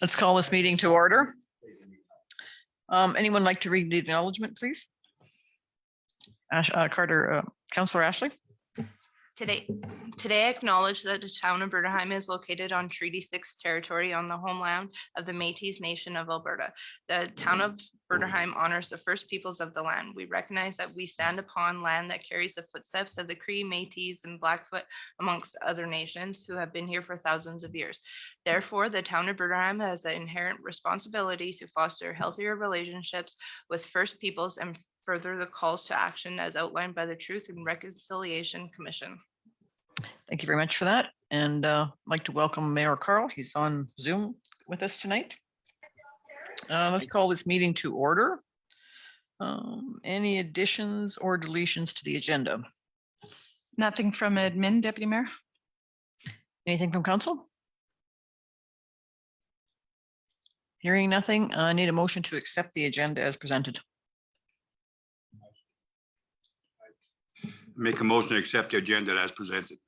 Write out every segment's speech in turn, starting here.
Let's call this meeting to order. Anyone like to read the acknowledgement, please? Councillor Ashley. Today I acknowledge that the town of Bruderheim is located on Treaty 6 territory on the homeland of the Métis Nation of Alberta. The town of Bruderheim honors the first peoples of the land. We recognize that we stand upon land that carries the footsteps of the Cree, Métis, and Blackfoot, amongst other nations who have been here for thousands of years. Therefore, the town of Bruderheim has an inherent responsibility to foster healthier relationships with First Peoples and further the calls to action as outlined by the Truth and Reconciliation Commission. Thank you very much for that. And I'd like to welcome Mayor Carl. He's on Zoom with us tonight. Let's call this meeting to order. Any additions or deletions to the agenda? Nothing from admin, Deputy Mayor. Anything from council? Hearing nothing, I need a motion to accept the agenda as presented. Make a motion to accept the agenda as presented.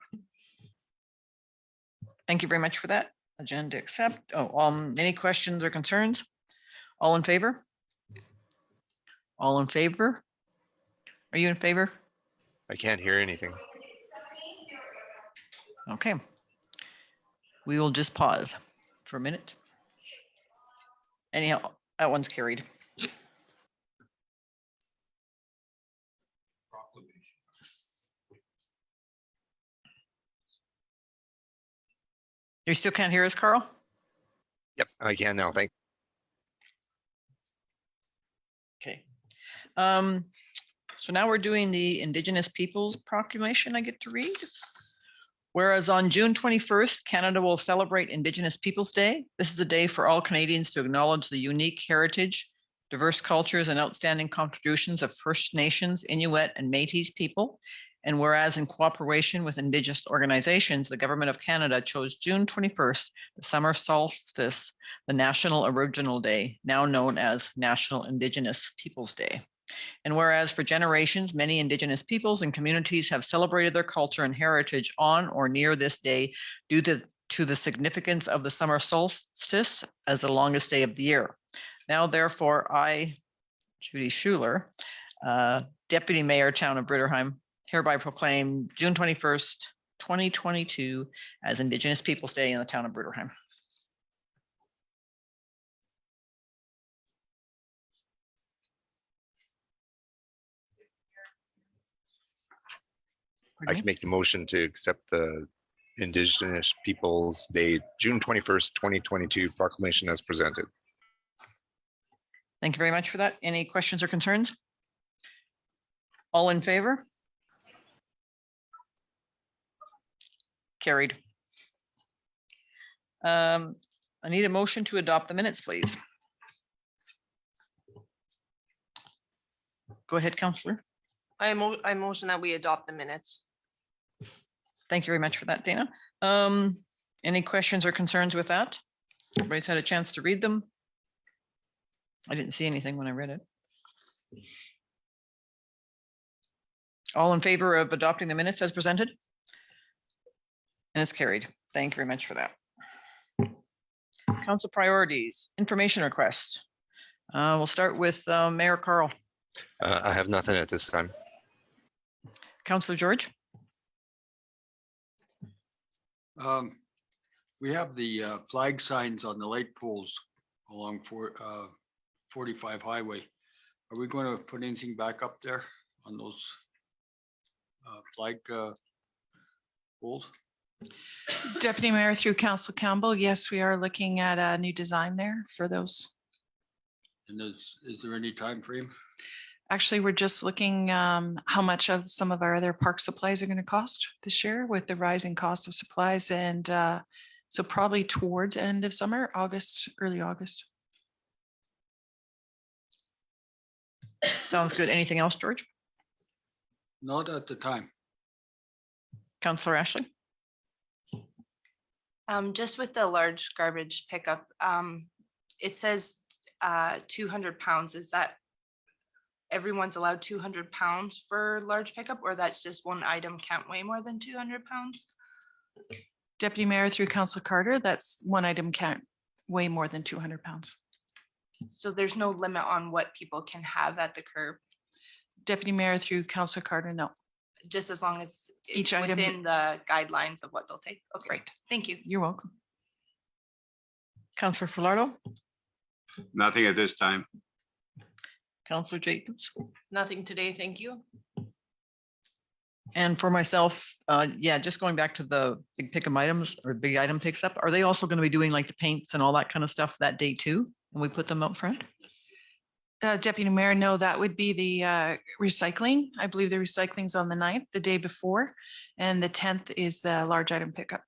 Thank you very much for that. Agenda accept. Any questions or concerns? All in favor? All in favor? Are you in favor? I can't hear anything. Okay. We will just pause for a minute. Anyhow, that one's carried. You still can't hear us, Carl? Yep, I can now. Thank. Okay. So now we're doing the Indigenous Peoples Proclamation I get to read. Whereas on June 21st, Canada will celebrate Indigenous Peoples Day. This is a day for all Canadians to acknowledge the unique heritage, diverse cultures, and outstanding contributions of First Nations, Inuit, and Métis people. And whereas in cooperation with Indigenous organizations, the Government of Canada chose June 21st, the summer solstice, the National Aboriginal Day, now known as National Indigenous Peoples Day. And whereas for generations, many Indigenous peoples and communities have celebrated their culture and heritage on or near this day due to the significance of the summer solstice as the longest day of the year. Now, therefore, I, Judy Schuler, Deputy Mayor, Town of Bruderheim, hereby proclaim June 21st, 2022 as Indigenous Peoples Day in the town of Bruderheim. I can make the motion to accept the Indigenous Peoples Day, June 21st, 2022 proclamation as presented. Thank you very much for that. Any questions or concerns? All in favor? Carried. I need a motion to adopt the minutes, please. Go ahead, Councillor. I motion that we adopt the minutes. Thank you very much for that, Dana. Any questions or concerns with that? Everybody's had a chance to read them. I didn't see anything when I read it. All in favor of adopting the minutes as presented? And it's carried. Thank you very much for that. Council priorities, information requests. We'll start with Mayor Carl. I have nothing at this time. Councillor George. We have the flag signs on the light poles along 45 highway. Are we going to put anything back up there on those flag poles? Deputy Mayor, through Council Campbell, yes, we are looking at a new design there for those. And is there any time frame? Actually, we're just looking how much of some of our other park supplies are going to cost this year with the rising cost of supplies. And so probably towards end of summer, August, early August. Sounds good. Anything else, George? Not at the time. Councillor Ashley. Just with the large garbage pickup, it says 200 pounds. Is that everyone's allowed 200 pounds for large pickup, or that's just one item can't weigh more than 200 pounds? Deputy Mayor, through Council Carter, that's one item can't way more than 200 pounds. So there's no limit on what people can have at the curb, Deputy Mayor through Councillor Carter, no. just as long as it's Each item- within the guidelines of what they'll take. Okay, Right. thank you. You're welcome. Councillor Falardo, Nothing at this time. Councillor Jacobs. Nothing today, thank you. And for myself, yeah, just going back to the big pick 'em items or big item picks up, are they also going to be doing like the paints and all that kind of stuff that day too? And we put them up front? Deputy Mayor, no, that would be the recycling. I believe the recycling's on the 9th, the day before, and the 10th is the large item pickup.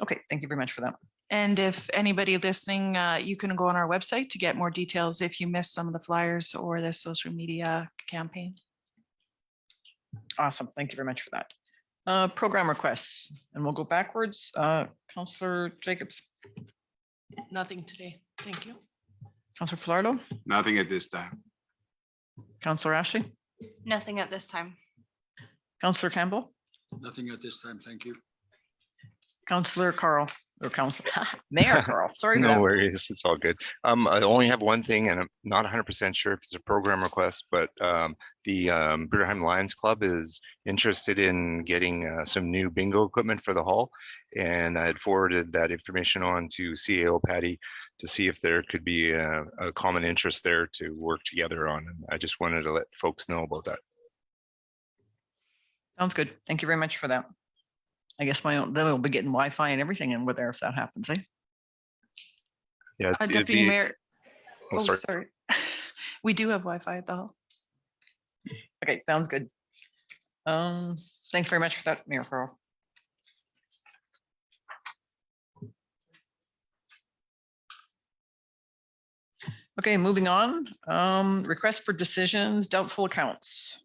Okay, thank you very much for that. And if anybody listening, you can go on our website to get more details if you missed some of the flyers or the social media campaign. Awesome. Thank you very much for that. Program requests, and we'll go backwards. Councillor Jacobs, Nothing today, thank you. Councillor Falardo, Nothing at this time. Councillor Ashley, Nothing at this time. Councillor Campbell, Nothing at this time, thank you. Councillor Carl, or Councillor Mayor Carl, sorry. No about that. worries, it's all good. I only have one thing, and I'm not 100% sure if it's a program request, but the Bruderheim Lions Club is interested in getting some new bingo equipment for the hall. And I had forwarded that information on to CAO Patty to see if there could be a common interest there to work together on. And I just wanted to let folks know about that. Sounds good. Thank you very much for that. I guess then we'll be getting Wi-Fi and everything in with there if that happens, eh? Yeah, it'd Deputy be- Mayor, oh, oh, sorry. sorry. We do have Wi-Fi at the hall. Okay, sounds good. Thanks very much for that, Mayor Carl. Okay, moving on. Request for decisions, doubtful accounts.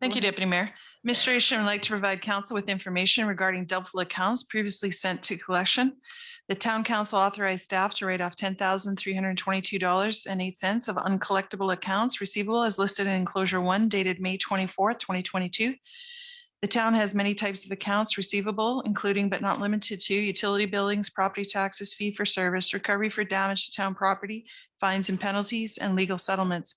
Thank you, Deputy Mayor. Administration would like to provide council with information regarding doubtful accounts previously sent to collection. The town council authorized staff to write off $10,322.08 of uncollectible accounts receivable as listed in enclosure 1 dated May 24th, 2022. The town has many types of accounts receivable, including but not limited to utility billings, property taxes, fee for service, recovery for damage to town property, fines and penalties, and legal settlements.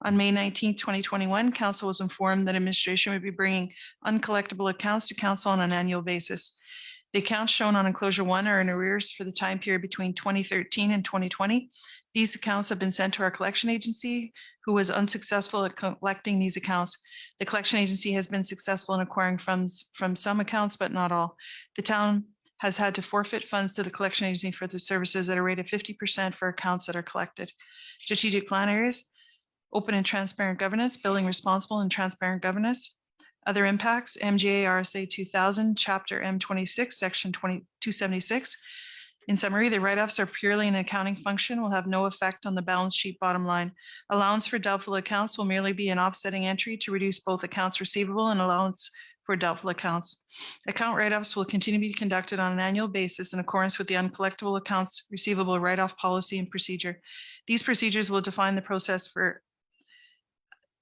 On May 19th, 2021, council was informed that administration would be bringing uncollectible accounts to council on an annual basis. The accounts shown on enclosure 1 are in arrears for the time period between 2013 and 2020. These accounts have been sent to our collection agency, who was unsuccessful at collecting these accounts. The collection agency has been successful in acquiring funds from some accounts, but not all. The town has had to forfeit funds to the collection agency for the services at a rate of 50% for accounts that are collected. Strategic plan areas: open and transparent governance, building responsible and transparent governance. Other impacts: MGA RSA 2000, Chapter M26, Section 276. In summary, the write-offs are purely an accounting function, will have no effect on the balance sheet bottom line. Allowance for doubtful accounts will merely be an offsetting entry to reduce both accounts receivable and allowance for doubtful accounts. Account write-offs will continue to be conducted on an annual basis in accordance with the uncollectible accounts receivable write-off policy and procedure. These procedures will define the process for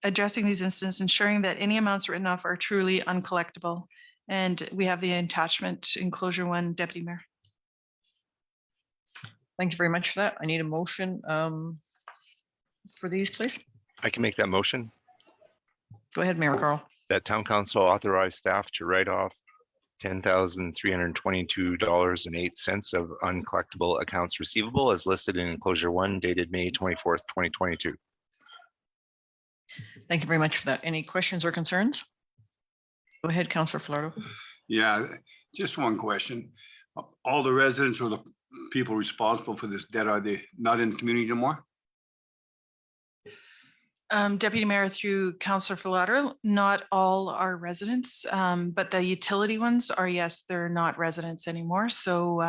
addressing these instances, ensuring that any amounts written off are truly uncollectible. And we have the attachment enclosure 1, Deputy Mayor. Thank you very much for that. I need a motion for these, please. I can make that motion. Go ahead, Mayor Carl. That town council authorized staff to write off $10,322.08 of uncollectible accounts receivable as listed in enclosure 1 dated May 24th, 2022. Thank you very much for that. Any questions or concerns? Go ahead, Councillor Falardo. Yeah, just one question. All the residents or the people responsible for this debt, are they not in the community anymore? Deputy Mayor through Councillor Falardo, not all are residents, but the utility ones are, yes, they're not residents anymore. So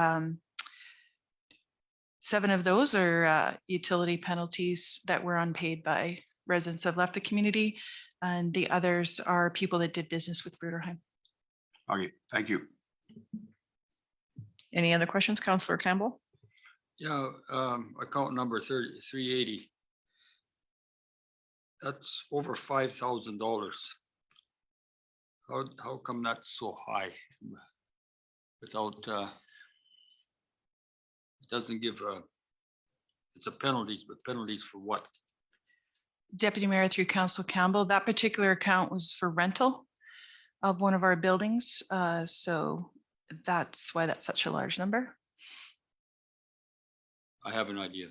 7 of those are utility penalties that were unpaid by residents have left the community, and the others are people that did business with Bruderheim. Okay, thank you. Any other questions, Councillor Campbell? Yeah, account number 380. That's over $5,000. How come that's so high without doesn't give, it's a penalties, but penalties for what? Deputy Mayor through Council Campbell, that particular account was for rental of one of our buildings. So that's why that's such a large number. I have an idea.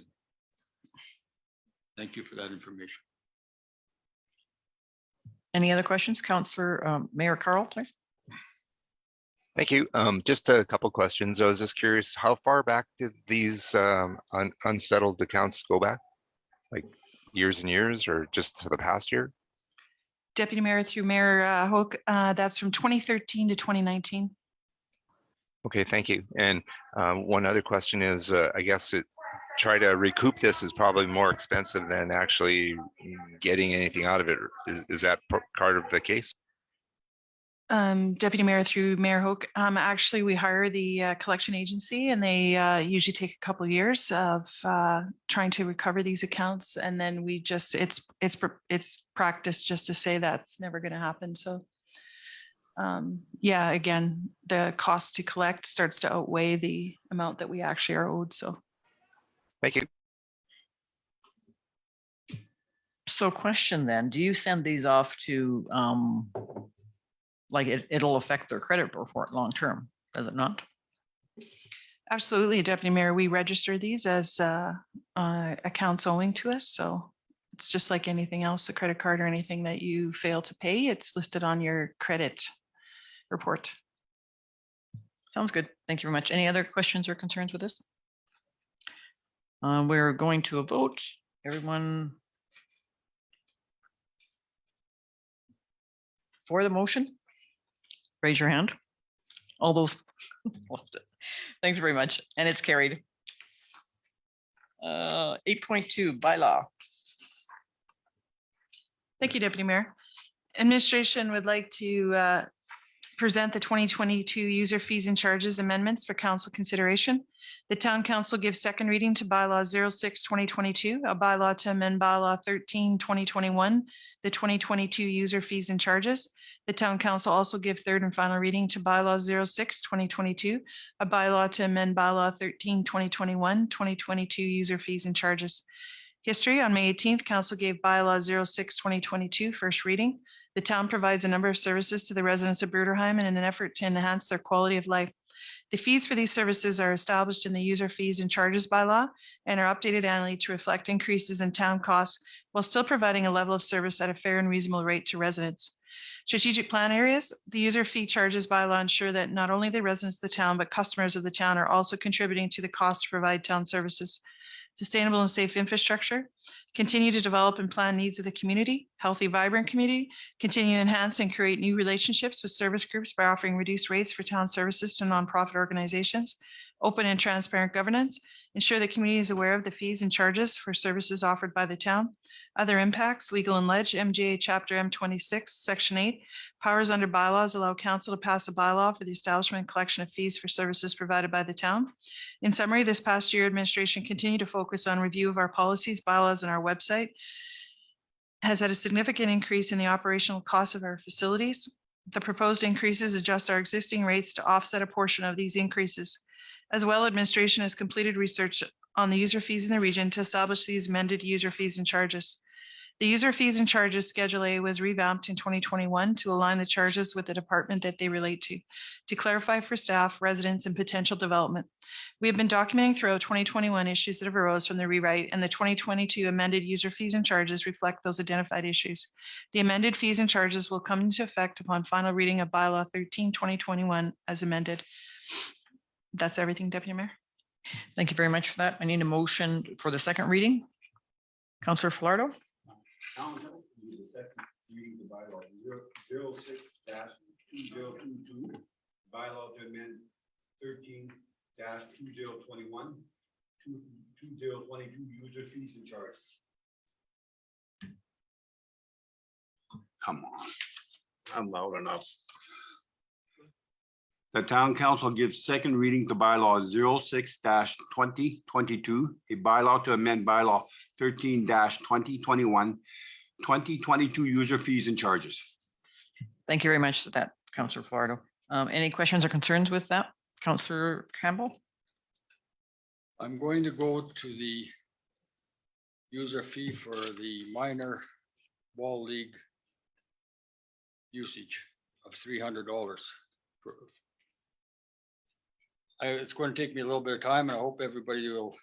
Thank you for that information. Any other questions? Councillor, Mayor Carl, please. Thank you. Just a couple questions. I was just curious, how far back did these unsettled accounts go back? Like years and years, or just to the past year? Deputy Mayor through Mayor Hoke, that's from 2013 to 2019. Okay, thank you. And one other question is, I guess try to recoup this is probably more expensive than actually getting anything out of it. Is that part of the case? Deputy Mayor through Mayor Hoke, actually we hire the collection agency and they usually take a couple of years of trying to recover these accounts. And then we just, it's practice just to say that's never going to happen. So yeah, again, the cost to collect starts to outweigh the amount that we actually are owed. So. Thank you. So question then, do you send these off to, like it'll affect their credit report long-term, does it not? Absolutely, Deputy Mayor, we register these as accounts owing to us. So it's just like anything else, a credit card or anything that you fail to pay, it's listed on your credit report. Sounds good. Thank you very much. Any other questions or concerns with this? We're going to a vote. Everyone for the motion? Raise your hand. All those. Thanks very much. And it's carried. 8.2 bylaw. Thank you, Deputy Mayor. Administration would like to present the 2022 user fees and charges amendments for council consideration. The town council gives second reading to bylaw 06/2022, a bylaw to amend bylaw 13/2021, the 2022 user fees and charges. The town council also give third and final reading to bylaw 06/2022, a bylaw to amend bylaw 13/2021, 2022 user fees and charges. History: on May 18th, council gave bylaw 06/2022 first reading. The town provides a number of services to the residents of Bruderheim in an effort to enhance their quality of life. The fees for these services are established in the user fees and charges bylaw and are updated annually to reflect increases in town costs while still providing a level of service at a fair and reasonable rate to residents. Strategic plan areas: the user fee charges bylaw ensure that not only the residents of the town, but customers of the town are also contributing to the cost to provide town services. Sustainable and safe infrastructure, continue to develop and plan needs of the community, healthy, vibrant community, continue to enhance and create new relationships with service groups by offering reduced rates for town services to nonprofit organizations, open and transparent governance, ensure the community is aware of the fees and charges for services offered by the town. Other impacts: legal and ledge, MGA Chapter M26, Section 8, powers under bylaws allow council to pass a bylaw for the establishment and collection of fees for services provided by the town. In summary, this past year, administration continued to focus on review of our policies, bylaws, and our website, has had a significant increase in the operational costs of our facilities. The proposed increases adjust our existing rates to offset a portion of these increases. As well, administration has completed research on the user fees in the region to establish these amended user fees and charges. The user fees and charges Schedule A was revamped in 2021 to align the charges with the department that they relate to clarify for staff, residents, and potential development. We have been documenting throughout 2021 issues that have arose from the rewrite, and the 2022 amended user fees and charges reflect those identified issues. The amended fees and charges will come into effect upon final reading of bylaw 13/2021 as amended. That's everything, Deputy Mayor. Thank you very much for that. I need a motion for the second reading. Councillor Falardo. Council, the second reading of bylaw 06-2022, bylaw to amend 13-2021, 2022 user fees and charges. Come on, I'm loud enough. The town council gives second reading to bylaw 06-2022, a bylaw to amend bylaw 13-2021, 2022 user fees and charges. Thank you very much for that, Councillor Falardo. Any questions or concerns with that? Councillor Campbell? I'm going to go to the user fee for the minor ball league usage of $300. It's going to take me a little bit of time, and I hope everybody will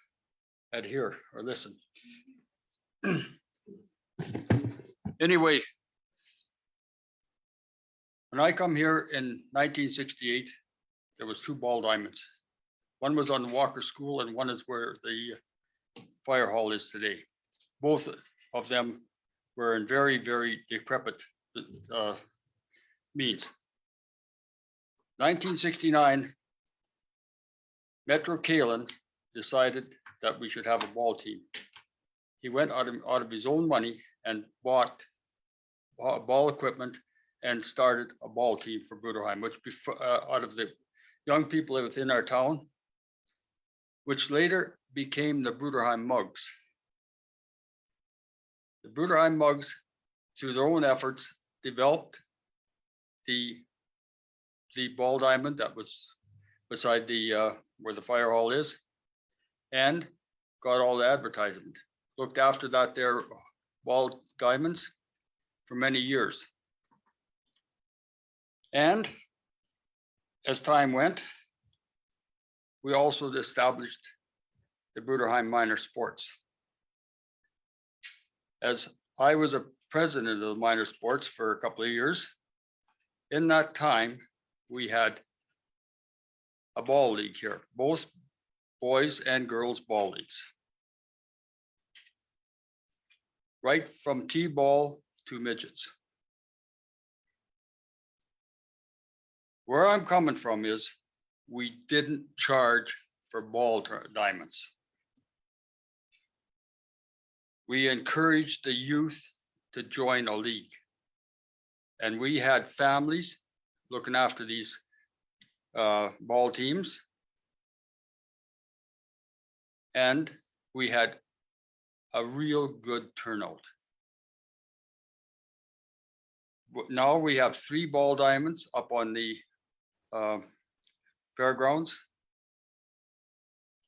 adhere or listen. Anyway, when I come here in 1968, there was 2 ball diamonds. One was on the Walker School and one is where the fire hall is today. Both of them were in very, very decrepit means. 1969, Metro Kalen decided that we should have a ball team. He went out of his own money and bought ball equipment and started a ball team for Bruderheim, which out of the young people within our town, which later became the Bruderheim Mugs. The Bruderheim Mugs, through their own efforts, developed the ball diamond that was beside the where the fire hall is, and got all the advertisement. Looked after that there ball diamonds for many years. And as time went, we also established the Bruderheim Minor Sports. As I was a president of the minor sports for a couple of years, in that time, we had a ball league here, both boys and girls ball leagues. Right from T-ball to midgets. Where I'm coming from is we didn't charge for ball diamonds. We encouraged the youth to join a league. And we had families looking after these ball teams. And we had a real good turnout. Now we have 3 ball diamonds up on the fairgrounds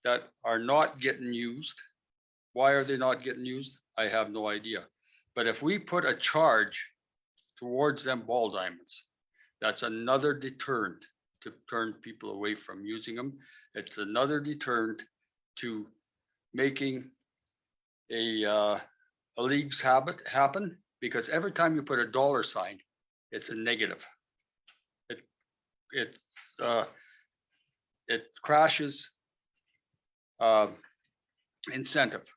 that are not getting used. Why are they not getting used? I have no idea. But if we put a charge towards them ball diamonds, that's another deterrent to turn people away from using them. It's another deterrent to making a league's habit happen, because every time you put a dollar sign, it's a negative. It crashes incentive.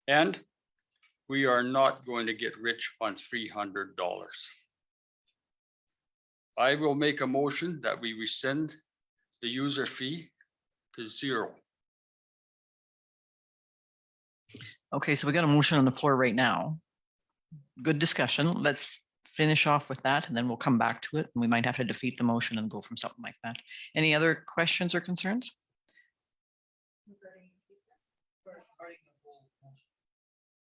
And we are not going to get rich on $300. I will make a motion that we rescind the user fee to 0. Okay, so we got a motion on the floor right now. Good discussion. Let's finish off with that and then we'll come back to it. We might have to defeat the motion and go from something like that. Any other questions or concerns?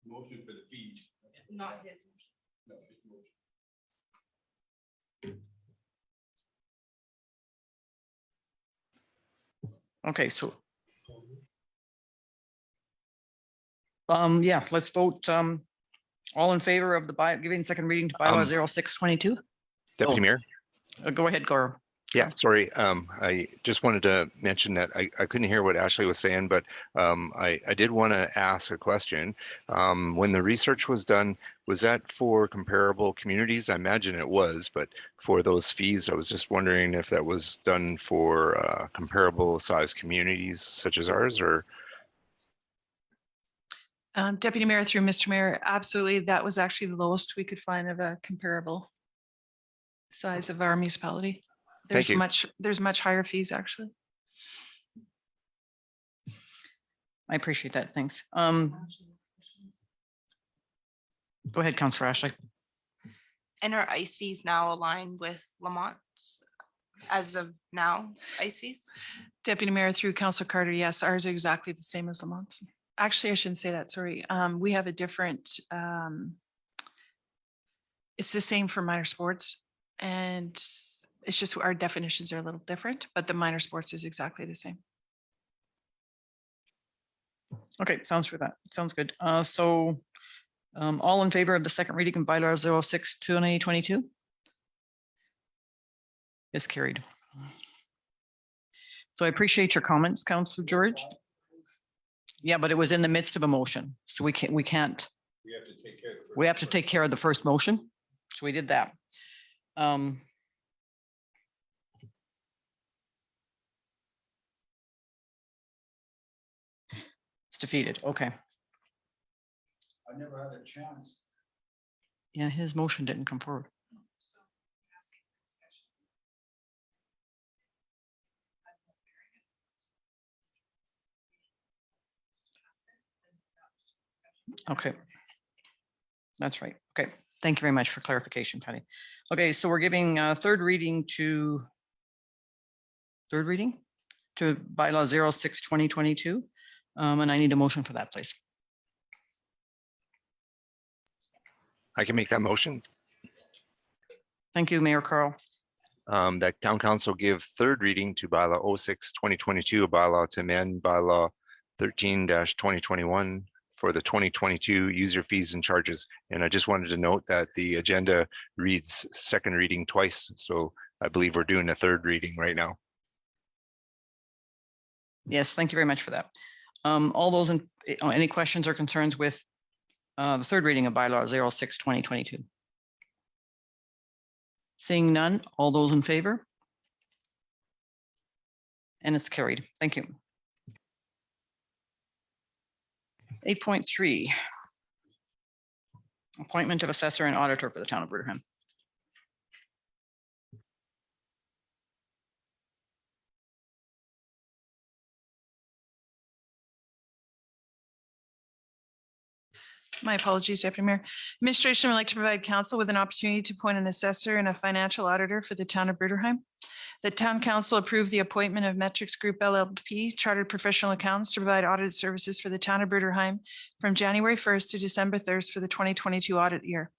Motion for the fees. Not his motion. No, his motion. Okay, so yeah, let's vote. All in favor of the giving second reading to bylaw 0622? Deputy Oh. Mayor? Go ahead, Gaurav. Yeah, sorry. I just wanted to mention that I couldn't hear what Ashley was saying, but I did want to ask a question. When the research was done, was that for comparable communities? I imagine it was, but for those fees, I was just wondering if that was done for comparable size communities such as ours, or? Deputy Mayor, through Mr. Mayor, absolutely. That was actually the lowest we could find of a comparable size of our municipality. Thank you. There's much higher fees, actually. I appreciate that. Thanks. Go ahead, Councillor Ashley. And our ice fees now align with Lamont's as of now, ice fees? Deputy Mayor, through Councillor Carter, yes, ours are exactly the same as Lamont's. Actually, I shouldn't say that, sorry. We have a different, it's the same for minor sports, and it's just our definitions are a little different, but the minor sports is exactly the same. Okay, sounds good. All in favor of the second reading of bylaw 06/2022 is carried. So I appreciate your comments, Councillor George. Yeah, but it was in the midst of a motion, so we can't. We have to take care of it. We have to take care of the first motion. So we did that. It's defeated. Okay. I never had a chance. Yeah, his motion didn't come forward. Okay. That's right. Okay. Thank you very much for clarification, Patty. Okay, so we're giving third reading to bylaw 06/2022. And I need a motion for that, please. I can make that motion. Thank you, Mayor Carl. That town council give third reading to bylaw 06/2022, a bylaw to amend bylaw 13-2021 for the 2022 user fees and charges. And I just wanted to note that the agenda reads second reading twice. So I believe we're doing a third reading right now. Yes, thank you very much for that. All those in, any questions or concerns with the third reading of bylaw 06/2022? Seeing none, all those in favor? And it's carried. Thank you. 8.3. Appointment of assessor and auditor for the town of Bruderheim. My apologies, Deputy Mayor. Administration would like to provide council with an opportunity to appoint an assessor and a financial auditor for the town of Bruderheim. The town council approved the appointment of Metrics Group LLP Chartered Professional Accountants to provide audit services for the town of Bruderheim from January 1st to December 3rd for the 2022 audit year.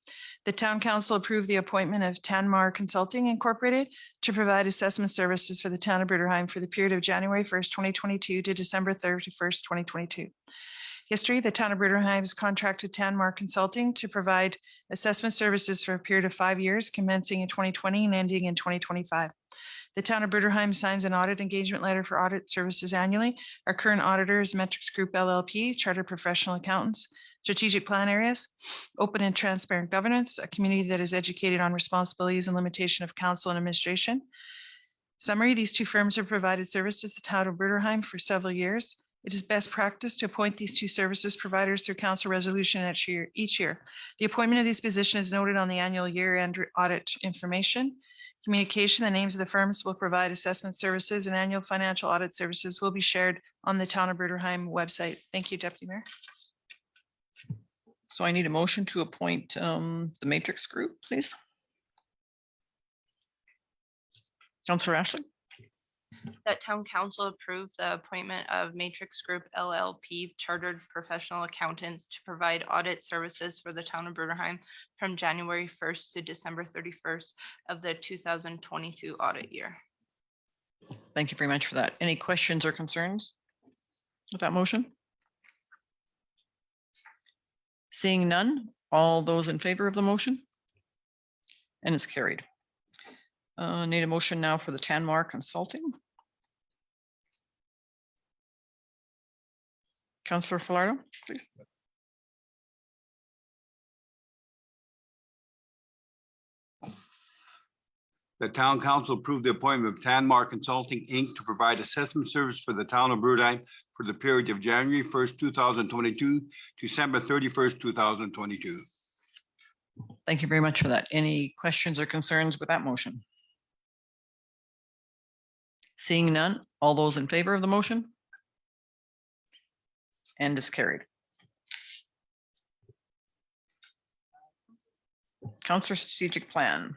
The town council approved the appointment of Tanmar Consulting Incorporated to provide assessment services for the town of Bruderheim for the period of January 1st, 2022 to December 31st, 2022. History, the town of Bruderheim has contracted Tanmar Consulting to provide assessment services for a period of 5 years, commencing in 2020 and ending in 2025. The town of Bruderheim signs an audit engagement letter for audit services annually. Our current auditor is Metrics Group LLP, Chartered Professional Accountants, strategic plan areas, open and transparent governance, a community that is educated on responsibilities and limitation of council and administration. Summary, these two firms have provided services to the town of Bruderheim for several years. It is best practice to appoint these two services providers through council resolution each year. The appointment of these positions is noted on the annual year-end audit information. Communication, the names of the firms will provide assessment services and annual financial audit services will be shared on the town of Bruderheim website. Thank you, Deputy Mayor. So I need a motion to appoint the Matrix Group, please. Councillor Ashley. That town council approved the appointment of Matrix Group LLP Chartered Professional Accountants to provide audit services for the town of Bruderheim from January 1st to December 31st of the 2022 audit year. Thank you very much for that. Any questions or concerns with that motion? Seeing none, all those in favor of the motion? And it's carried. Need a motion now for the Tanmar Consulting. Councillor Falardo, please. The town council approved the appointment of Tanmar Consulting, Inc. to provide assessment service for the town of Bruderheim for the period of January 1st, 2022, December 31st, 2022. Thank you very much for that. Any questions or concerns with that motion? Seeing none, all those in favor of the motion? And is carried. Councillor Strategic Plan.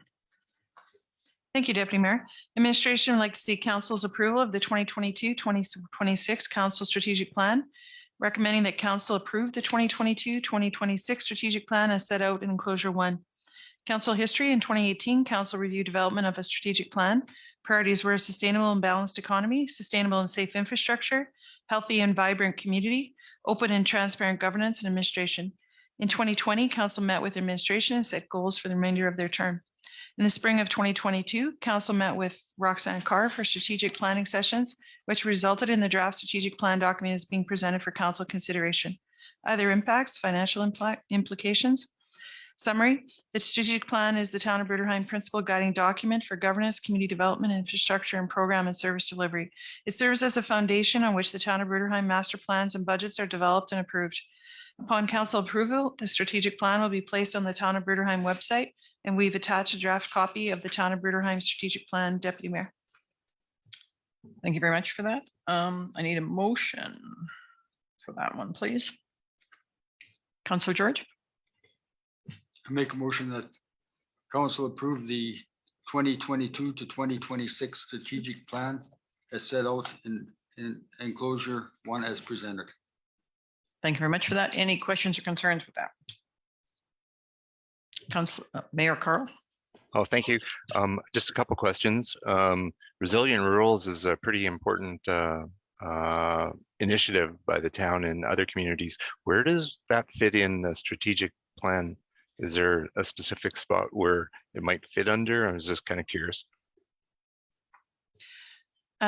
Thank you, Deputy Mayor. Administration would like to see council's approval of the 2022-2026 Council Strategic Plan, recommending that council approve the 2022-2026 Strategic Plan as set out in enclosure 1. Council history: in 2018, council reviewed development of a strategic plan. Priorities were a sustainable and balanced economy, sustainable and safe infrastructure, healthy and vibrant community, open and transparent governance and administration. In 2020, council met with administration and set goals for the remainder of their term. In the spring of 2022, council met with Roxanne Carr for strategic planning sessions, which resulted in the draft strategic plan document is being presented for council consideration. Other impacts, financial implications. Summary, the strategic plan is the town of Bruderheim principal guiding document for governance, community development, infrastructure, and program and service delivery. It serves as a foundation on which the town of Bruderheim master plans and budgets are developed and approved. Upon council approval, the strategic plan will be placed on the town of Bruderheim website, and we've attached a draft copy of the town of Bruderheim strategic plan. Deputy Mayor. Thank you very much for that. I need a motion for that one, please. Councillor George, I make a motion that council approve the 2022 to 2026 strategic plan as set out in enclosure 1 as presented. thank you very much for that. Any questions or concerns with that? Council, Mayor Carl. Oh, thank you. Just a couple questions. Resilient Rurals is a pretty important initiative by the town and other communities. Where does that fit in the strategic plan? Is there a specific spot where it might fit under? I was just kind of curious.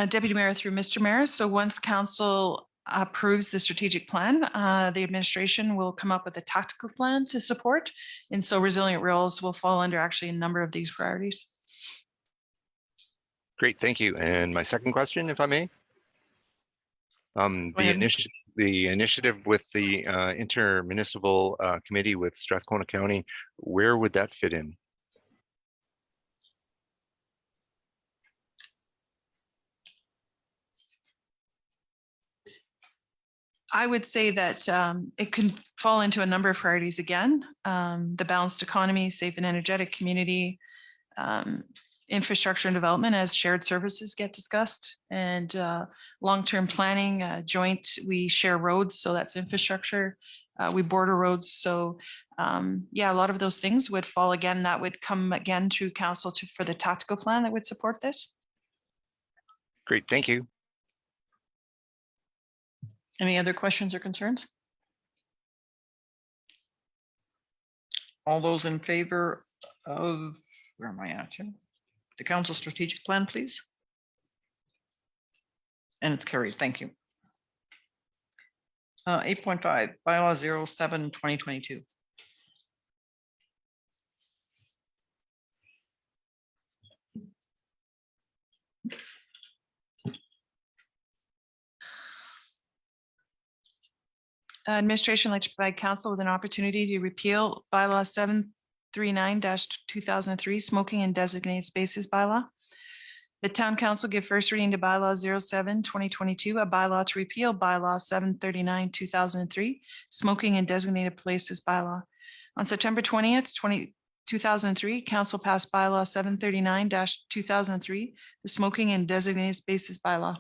Deputy Mayor through Mr. Mayor. So once council approves the strategic plan, the administration will come up with a tactical plan to support. And so resilient rules will fall under actually a number of these priorities. Great, thank you. And my second question, if I may. The initiative with the intermunicipal committee with Strathcona County, where would that fit in? I would say that it can fall into a number of priorities again. The balanced economy, safe and energetic community, infrastructure and development as shared services get discussed, and long-term planning, joint, we share roads, so that's infrastructure. We border roads, so yeah, a lot of those things would fall again. That would come again through council for the tactical plan that would support this. Great, thank you. Any other questions or concerns? All those in favor of, where am I at here? The council strategic plan, please. And it's carried. Thank you. 8.5 bylaw 07 2022. Administration would like to provide council with an opportunity to repeal bylaw 739-2003 smoking in designated spaces bylaw. The town council give first reading to bylaw 07 2022, a bylaw to repeal bylaw 739-2003 smoking in designated places bylaw. On September 20th, 2003, council passed bylaw 739-2003, the smoking in designated spaces bylaw.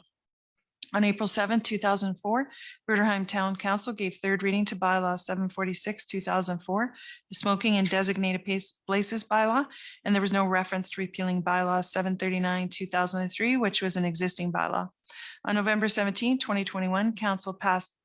On April 7, 2004, Bruderheim Town Council gave third reading to bylaw 746-2004, the smoking in designated places bylaw, and there was no reference to repealing bylaw 739-2003, which was an existing bylaw. On November 17, 2021, council passed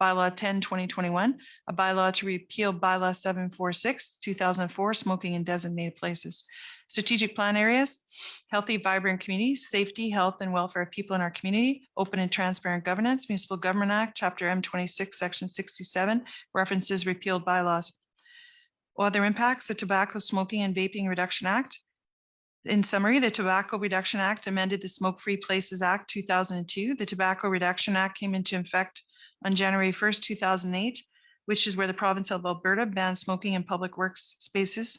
bylaw 10-2021, a bylaw to repeal bylaw 746-2004, smoking in designated places. Strategic plan areas: healthy, vibrant communities, safety, health, and welfare of people in our community, open and transparent governance, Municipal Government Act, Chapter M26, Section 67, references repealed bylaws. Other impacts: the Tobacco, Smoking, and Vaping Reduction Act. In summary, the Tobacco Reduction Act amended the Smoke-Free Places Act 2002. The Tobacco Reduction Act came into effect on January 1st, 2008, which is where the province of Alberta banned smoking in public spaces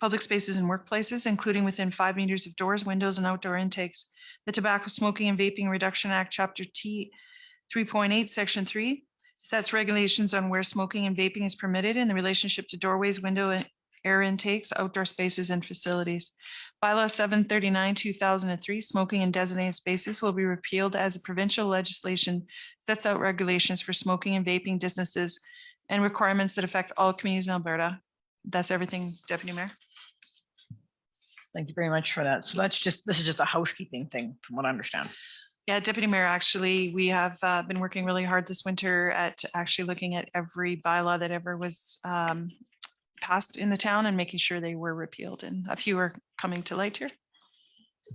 and workplaces, including within 5 meters of doors, windows, and outdoor intakes. The Tobacco, Smoking, and Vaping Reduction Act, Chapter T 3.8, Section 3, sets regulations on where smoking and vaping is permitted in the relationship to doorways, window and air intakes, outdoor spaces, and facilities. Bylaw 739-2003, smoking in designated spaces, will be repealed as a provincial legislation sets out regulations for smoking and vaping distances and requirements that affect all communities in Alberta. That's everything, Deputy Mayor. Thank you very much for that. So this is just a housekeeping thing, from what I understand. Yeah, Deputy Mayor, actually, we have been working really hard this winter at actually looking at every bylaw that ever was passed in the town and making sure they were repealed, and a few are coming to light here.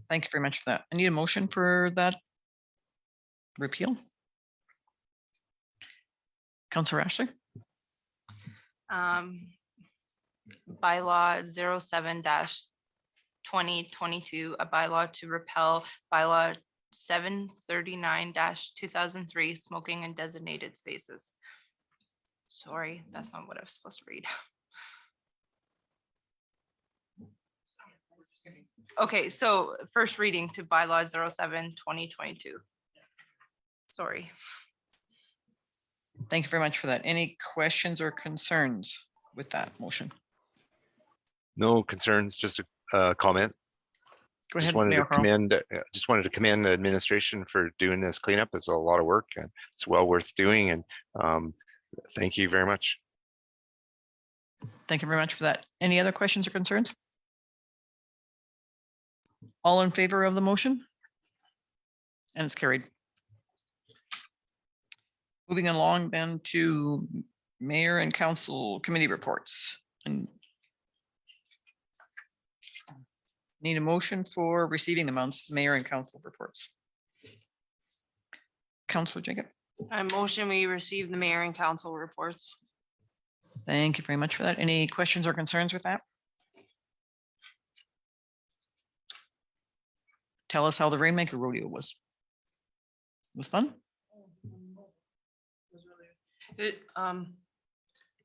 Thank you very much for that. I need a motion for that repeal. Councillor Ashley, Bylaw 07-2022, a bylaw to repeal bylaw 739-2003, smoking in designated spaces. Sorry, that's not what I was supposed to read. Okay, so first reading to bylaw 07-2022. Sorry. thank you very much for that. Any questions or concerns with that motion? No concerns, just a comment. Go Just ahead, wanted Mayor to Carl. commend the administration for doing this cleanup. It's a lot of work and it's well worth doing. And thank you very much. Thank you very much for that. Any other questions or concerns? All in favor of the motion? And it's carried. Moving along then to mayor and council committee reports. And need a motion for receiving the month's mayor and council reports. Councillor Jacob. I motion we receive the mayor and council reports. Thank you very much for that. Any questions or concerns with that? Tell us how the Rainmaker Rodeo was. It was fun? It,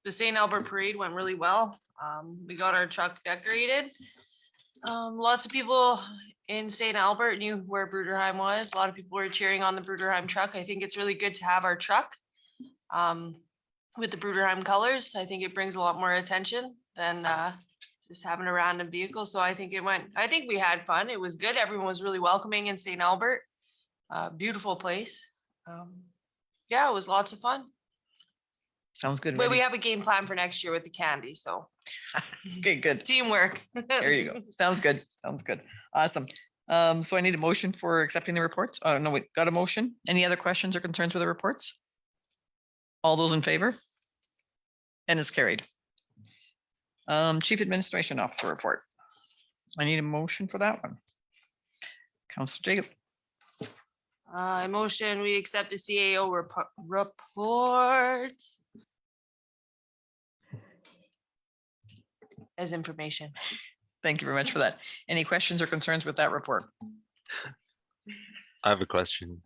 the St. Albert Parade went really well. We got our truck decorated. Lots of people in St. Albert knew where Bruderheim was. A lot of people were cheering on the Bruderheim truck. I think it's really good to have our truck with the Bruderheim colors. I think it brings a lot more attention than just having a random vehicle. So I think we had fun. It was good. Everyone was really welcoming in St. Albert. Beautiful place. Yeah, it was lots of fun. Sounds good. But we Ready? have a game plan for next year with the candy. So Okay, good. teamwork. There you go. Sounds good. Sounds good. Awesome. So I need a motion for accepting the reports. Oh, no, wait, got a motion. Any other questions or concerns with the reports? All those in favor? And it's carried. Chief Administration Officer report. I need a motion for that one. Councillor Jacob. I motion we accept the CAO report as information. Thank you very much for that. Any questions or concerns with that report? I have a question.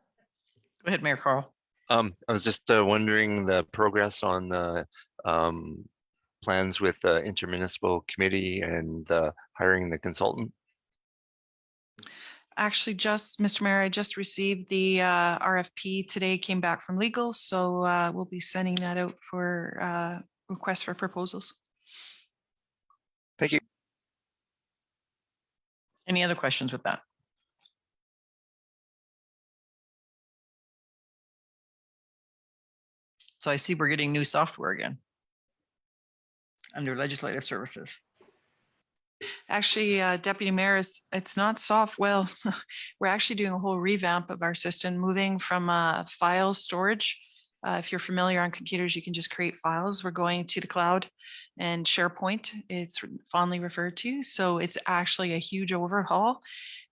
Go ahead, Mayor Carl. I was just wondering the progress on the plans with the intermunicipal committee and hiring the consultant. Actually, Mr. Mayor, I just received the RFP today, came back from legal, so we'll be sending that out for requests for proposals. Thank you. Any other questions with that? So I see we're getting new software again under legislative services. Actually, Deputy Mayor, it's not soft. Well, we're actually doing a whole revamp of our system, moving from file storage. If you're familiar on computers, you can just create files. We're going to the cloud and SharePoint, it's fondly referred to. So it's actually a huge overhaul.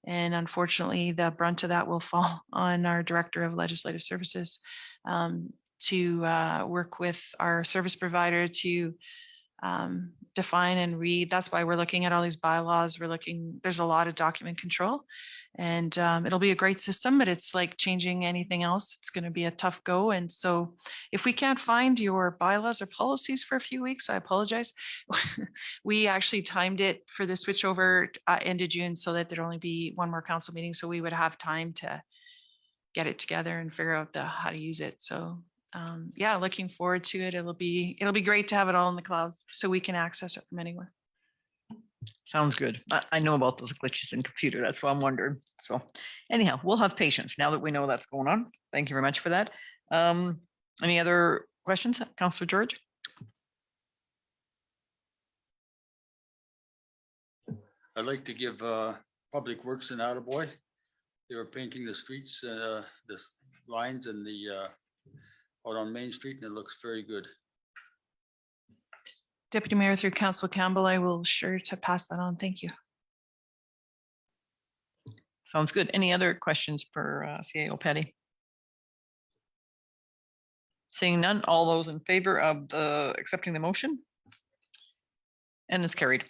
And unfortunately, the brunt of that will fall on our Director of Legislative Services to work with our service provider to define and read. That's why we're looking at all these bylaws. There's a lot of document control, and it'll be a great system, but it's like changing anything else. It's going to be a tough go. And so if we can't find your bylaws or policies for a few weeks, I apologize. We actually timed it for the switchover end of June so that there'd only be one more council meeting. So we would have time to get it together and figure out how to use it. So yeah, looking forward to it. It'll be great to have it all in the cloud so we can access it from anywhere. Sounds good. I know about those glitches in computer. That's why I'm wondering. So anyhow, we'll have patience now that we know that's going on. Thank you very much for that. Any other questions, Councillor George? I'd like to give Public Works an attaboy. They were painting the streets, lines and out on Main Street, and it looks very good. Deputy Mayor, through Council Campbell, I will sure to pass that on. Thank you. Sounds good. Any other questions for CAO Petty? Seeing none, all those in favor of accepting the motion? And it's carried.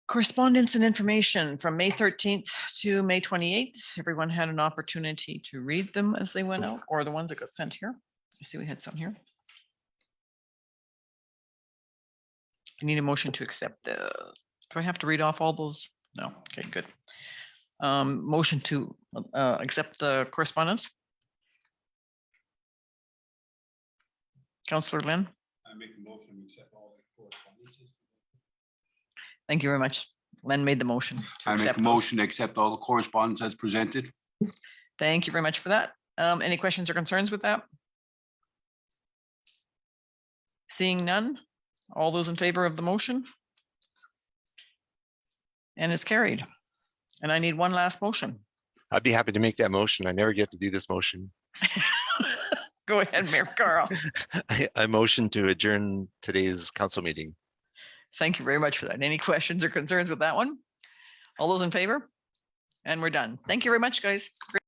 Correspondence and information from May 13th to May 28th. Everyone had an opportunity to read them as they went out, or the ones that got sent here. I see we had some here. I need a motion to accept do I have to read off all those? No. Okay, good. Motion to accept the correspondence. Councillor Lynn, I make a motion to accept all the correspondences. thank you very much. Len made the motion. to I make accept a those. motion to accept all the correspondence as presented. Thank you very much for that. Any questions or concerns with that? Seeing none, all those in favor of the motion? And it's carried. And I need one last motion. I'd be happy to make that motion. I never get to do this motion. Go ahead, Mayor Carl. I motion to adjourn today's council meeting. Thank you very much for that. Any questions or concerns with that one? All those in favor? And we're done. Thank you very much, guys. Great